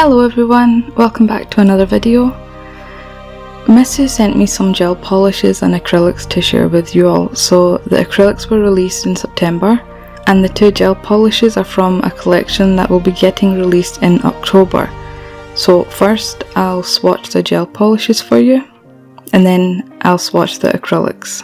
Hello everyone, welcome back to another video. Missu sent me some gel polishes and acrylics to share with you all. So the acrylics were released in September and the two gel polishes are from a collection that will be getting released in October. So first I'll swatch the gel polishes for you and then I'll swatch the acrylics.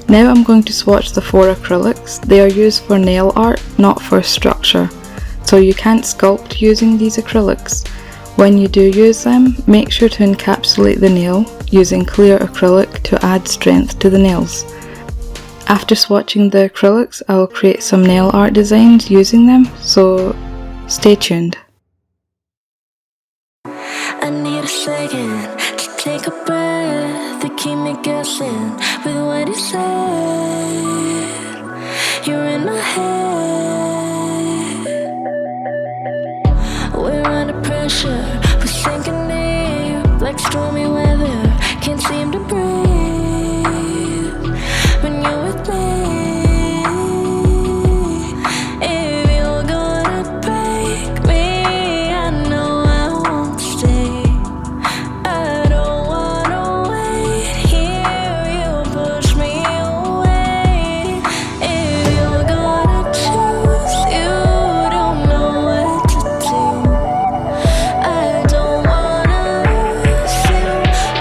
Now I'm going to swatch the 4 acrylics. They are used for nail art, not for structure. So you can't sculpt using these acrylics. When you do use them, make sure to encapsulate the nail using clear acrylic to add strength to the nails. After swatching the acrylics, I will create some nail art designs using them, so stay tuned. I need a second to take a breath, to keep me guessing with what you said. You're in my head. We're under pressure, we're sinking deep like stormy weather. Can't seem to breathe when you're with me. If you're gonna break me, I know I won't stay. I don't wanna wait here, you push me away. If you're gonna choose, you don't know what to do. I don't wanna lose you,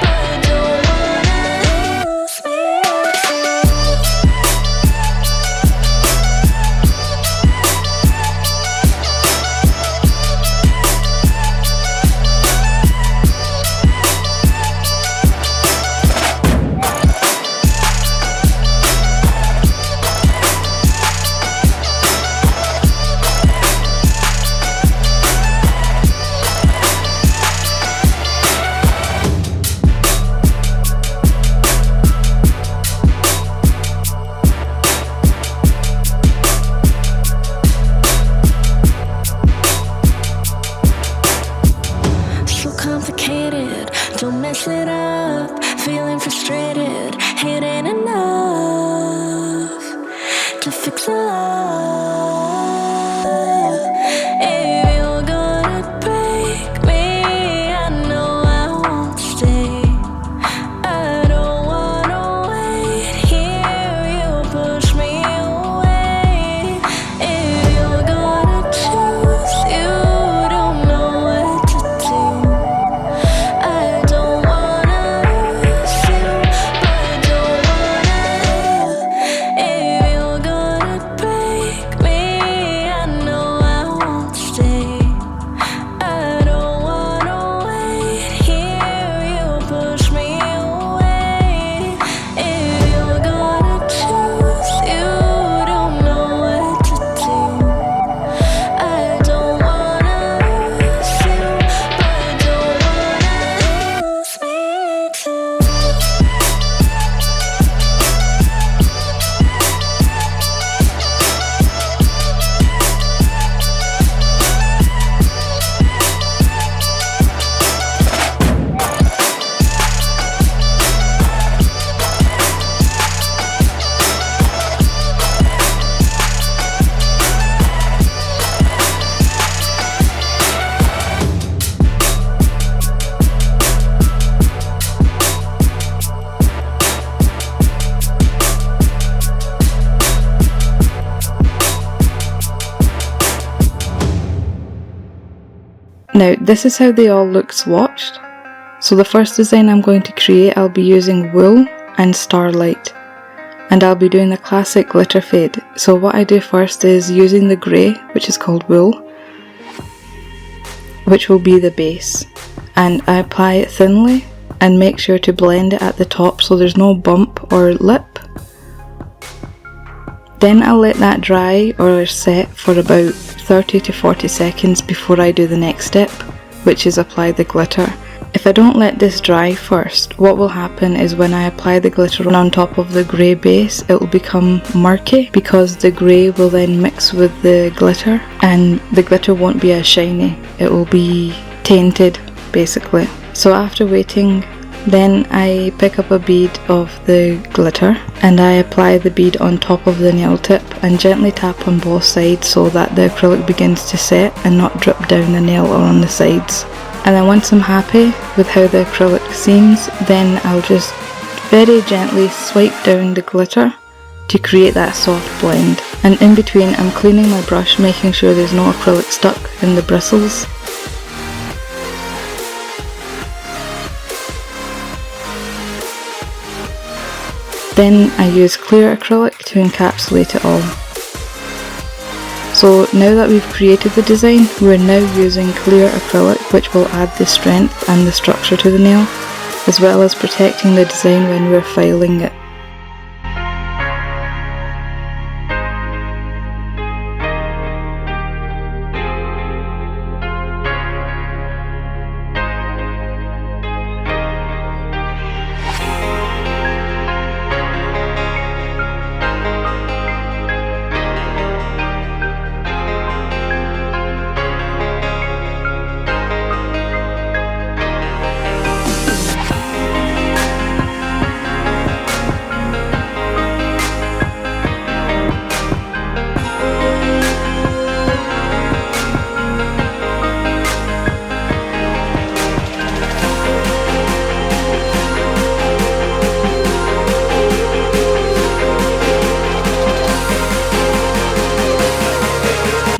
but don't wanna lose me too. So complicated, don't mess it up. Feeling frustrated, it ain't enough to fix a love. If you're gonna break me, I know I won't stay. I don't wanna wait here, you push me away. If you're gonna choose, you don't know what to do. I don't wanna lose you, but don't wanna. If you're gonna break Now this is how they all look swatched. So the first design I'm going to create, I'll be using wool and starlight, and I'll be doing the classic glitter fade. So what I do first is using the grey, which is called wool, which will be the base, and I apply it thinly and make sure to blend it at the top so there's no bump or lip. Then I'll let that dry or set for about 30 to 40 seconds before I do the next step, which is apply the glitter. If I don't let this dry first, what will happen is when I apply the glitter on top of the grey base, it will become murky because the grey will then mix with the glitter and the glitter won't be as shiny. It will be tainted basically. So after waiting, then I pick up a bead of the glitter and I apply the bead on top of the nail tip and gently tap on both sides so that the acrylic begins to set and not drip down the nail or on the sides. And then once I'm happy with how the acrylic seems, then I'll just very gently swipe down the glitter to create that soft blend. And in between I'm cleaning my brush, making sure there's no acrylic stuck in the bristles. Then I use clear acrylic to encapsulate it all. So now that we've created the design, we're now using clear acrylic, which will add the strength and the structure to the nail, as well as protecting the design when we're filing it.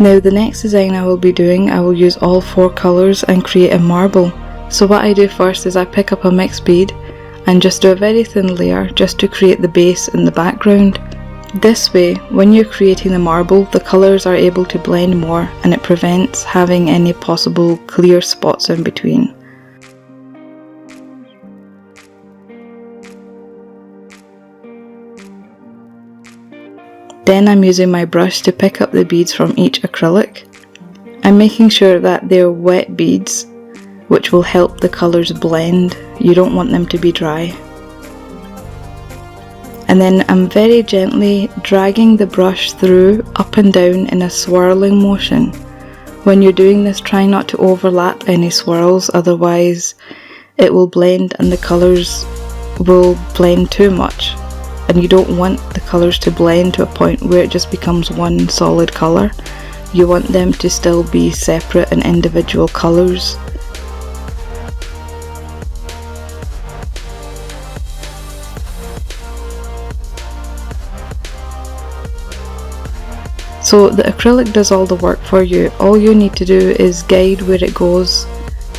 Now the next design I will be doing, I will use all 4 colours and create a marble. So what I do first is I pick up a mixed bead and just do a very thin layer just to create the base in the background. This way, when you're creating the marble, the colours are able to blend more and it prevents having any possible clear spots in between. Then I'm using my brush to pick up the beads from each acrylic. I'm making sure that they're wet beads, which will help the colours blend. You don't want them to be dry. And then I'm very gently dragging the brush through up and down in a swirling motion. When you're doing this, try not to overlap any swirls, otherwise it will blend and the colours will blend too much. And you don't want the colours to blend to a point where it just becomes one solid colour. You want them to still be separate and individual colours. So the acrylic does all the work for you. All you need to do is guide where it goes,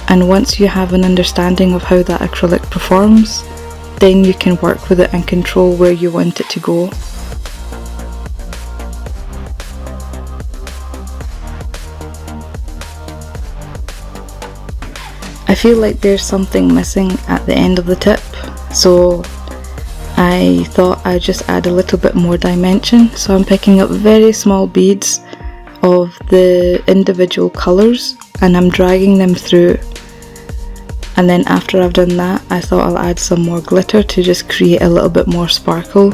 and once you have an understanding of how that acrylic performs, then you can work with it and control where you want it to go. I feel like there's something missing at the end of the tip, so I thought I'd just add a little bit more dimension. So I'm picking up very small beads of the individual colours and I'm dragging them through. And then after I've done that, I thought I'll add some more glitter to just create a little bit more sparkle.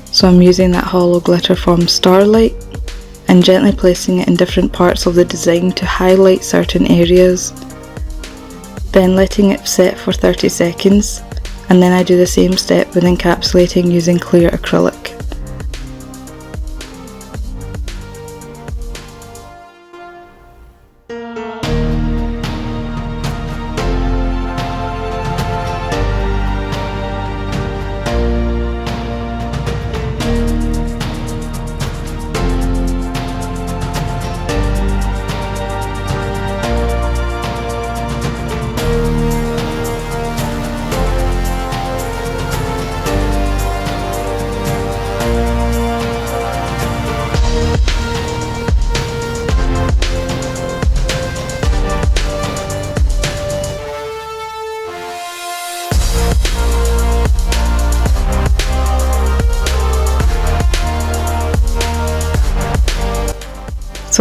So I'm using that hollow glitter from Starlight and gently placing it in different parts of the design to highlight certain areas. Then letting it set for 30 seconds, and then I do the same step with encapsulating using clear acrylic.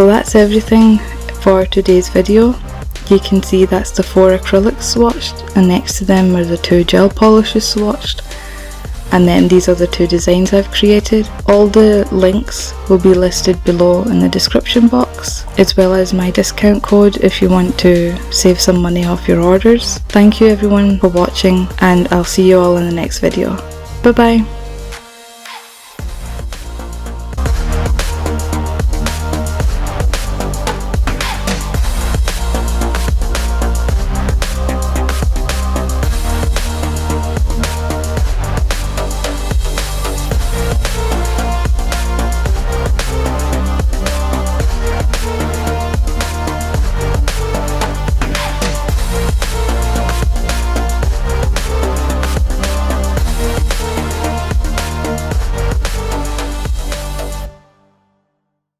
So that's everything for today's video. You can see that's the 4 acrylics swatched, and next to them are the 2 gel polishes swatched, and then these are the 2 designs I've created. All the links will be listed below in the description box, as well as my discount code if you want to save some money off your orders. Thank you everyone for watching, and I'll see you all in the next video. Bye bye!